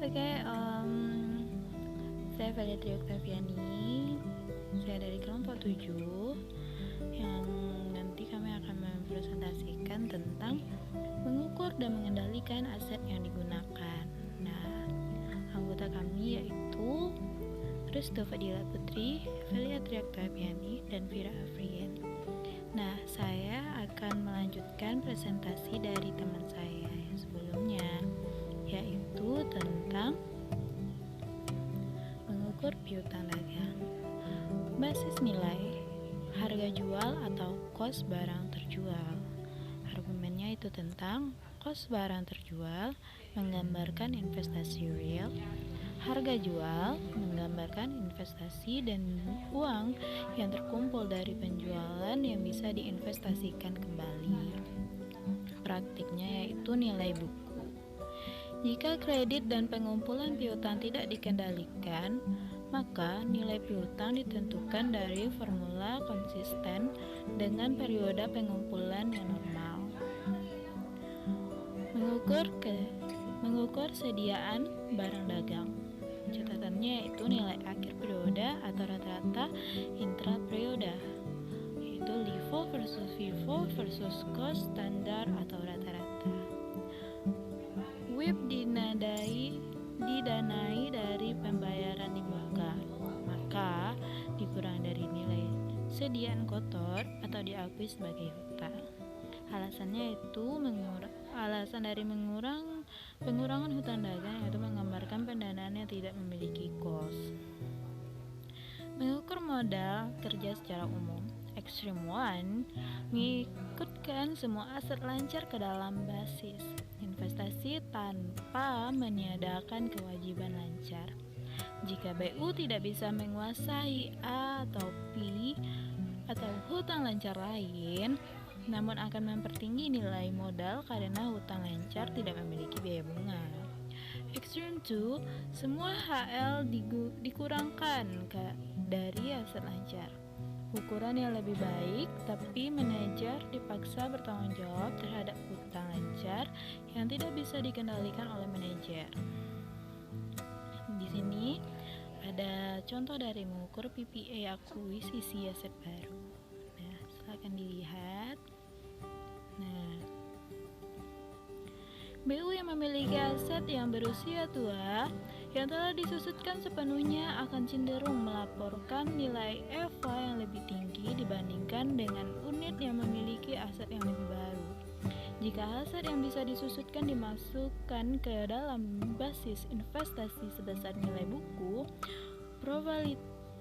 Oke, saya Valeria Oktaviani. Saya dari kelompok 7 yang nanti kami akan mempresentasikan tentang mengukur dan mengendalikan aset yang digunakan. Nah, anggota kami yaitu Restu Fadila Putri, Valeria Oktaviani, dan Vira Afrian. Nah, saya akan melanjutkan presentasi dari teman saya yang sebelumnya, yaitu tentang mengukur piutang dagang. Basis nilai, harga jual atau cost barang terjual. Argumennya itu tentang cost barang terjual menggambarkan investasi real, harga jual menggambarkan investasi dan uang yang terkumpul dari penjualan yang bisa diinvestasikan kembali. Praktiknya yaitu nilai buku. Jika kredit dan pengumpulan piutang tidak dikendalikan, maka nilai piutang ditentukan dari formula konsisten dengan periode pengumpulan yang normal. Mengukur sediaan barang dagang. Catatannya yaitu nilai akhir periode atau rata-rata intra periode, yaitu LIFO versus FIFO versus cost standar atau rata-rata. WIP didanai dari pembayaran di muka, maka dikurang dari nilai sediaan kotor atau diakui sebagai hutang. Alasannya itu pengurangan hutang dagang yaitu menggambarkan pendanaan yang tidak memiliki cost. Mengukur modal kerja secara umum. Extreme One mengikutkan semua aset lancar ke dalam basis investasi tanpa meniadakan kewajiban lancar. Jika BU tidak bisa menguasai A atau B atau hutang lancar lain, namun akan mempertinggi nilai modal karena hutang lancar tidak memiliki biaya bunga. Extreme 2, semua HL dikurangkan dari aset lancar. Ukuran yang lebih baik, tapi manajer dipaksa bertanggung jawab terhadap hutang lancar yang tidak bisa dikendalikan oleh manajer. Di sini ada contoh dari mengukur PPA akuisisi aset baru. Nah, silakan dilihat. Nah, BU yang memiliki aset yang berusia tua yang telah disusutkan sepenuhnya akan cenderung melaporkan nilai EVA yang lebih tinggi dibandingkan dengan unit yang memiliki aset yang lebih baru. Jika aset yang bisa disusutkan dimasukkan ke dalam basis investasi sebesar nilai buku,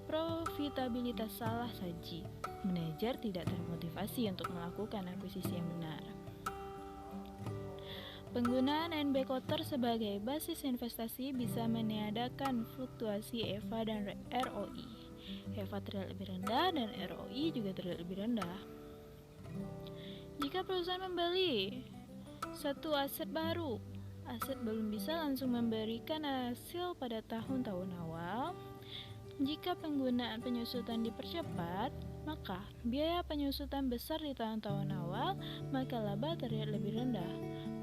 profitabilitas salah saji. Manajer tidak termotivasi untuk melakukan akuisisi yang benar. Penggunaan NB Kotor sebagai basis investasi bisa meniadakan fluktuasi EVA dan ROI. EVA terlihat lebih rendah dan ROI juga terlihat lebih rendah. Jika perusahaan membeli satu aset baru, aset belum bisa langsung memberikan hasil pada tahun-tahun awal. Jika penggunaan penyusutan dipercepat, maka biaya penyusutan besar di tahun-tahun awal, maka laba terlihat lebih rendah.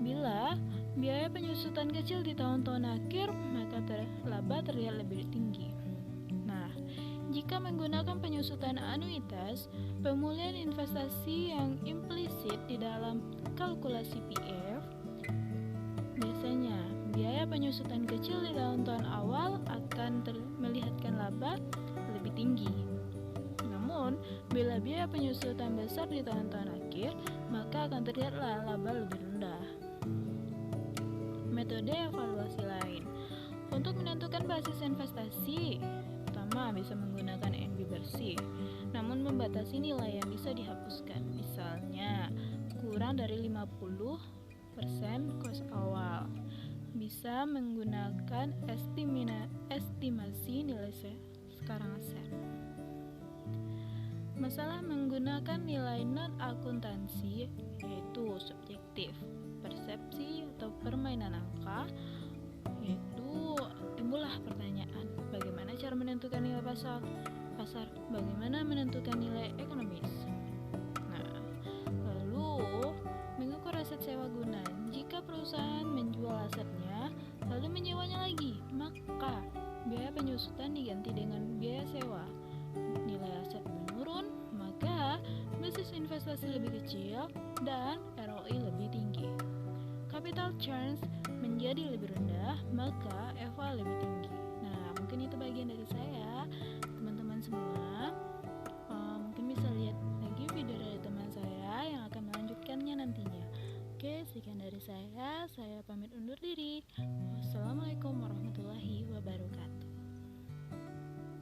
Bila biaya penyusutan kecil di tahun-tahun akhir, maka laba terlihat lebih tinggi. Nah, jika menggunakan penyusutan anuitas, pemulihan investasi yang implisit di dalam kalkulasi PF, biasanya biaya penyusutan kecil di tahun-tahun awal akan melihatkan laba lebih tinggi. Namun, bila biaya penyusutan besar di tahun-tahun akhir, maka akan terlihat laba lebih rendah. Metode evaluasi lain untuk menentukan basis investasi, pertama bisa menggunakan NB bersih, namun membatasi nilai yang bisa dihapuskan. Misalnya, kurang dari 50% cost awal. Bisa menggunakan estimasi nilai sekarang aset. Masalah menggunakan nilai non-akuntansi yaitu subjektif, persepsi atau permainan angka, yaitu timbullah pertanyaan, bagaimana cara menentukan nilai pasar? Bagaimana menentukan nilai ekonomis? Nah, lalu mengukur aset sewa guna. Jika perusahaan menjual asetnya lalu menyewanya lagi, K. Biaya penyusutan diganti dengan biaya sewa. Nilai aset menurun, maka basis investasi lebih kecil dan ROI lebih tinggi. Capital churns menjadi lebih rendah, maka EVA lebih tinggi. Nah, mungkin itu bagian dari saya. Teman-teman semua, mungkin bisa lihat lagi video dari teman saya yang akan melanjutkannya nantinya. Oke, sekian dari saya pamit undur diri. Wassalamualaikum warahmatullahi wabarakatuh.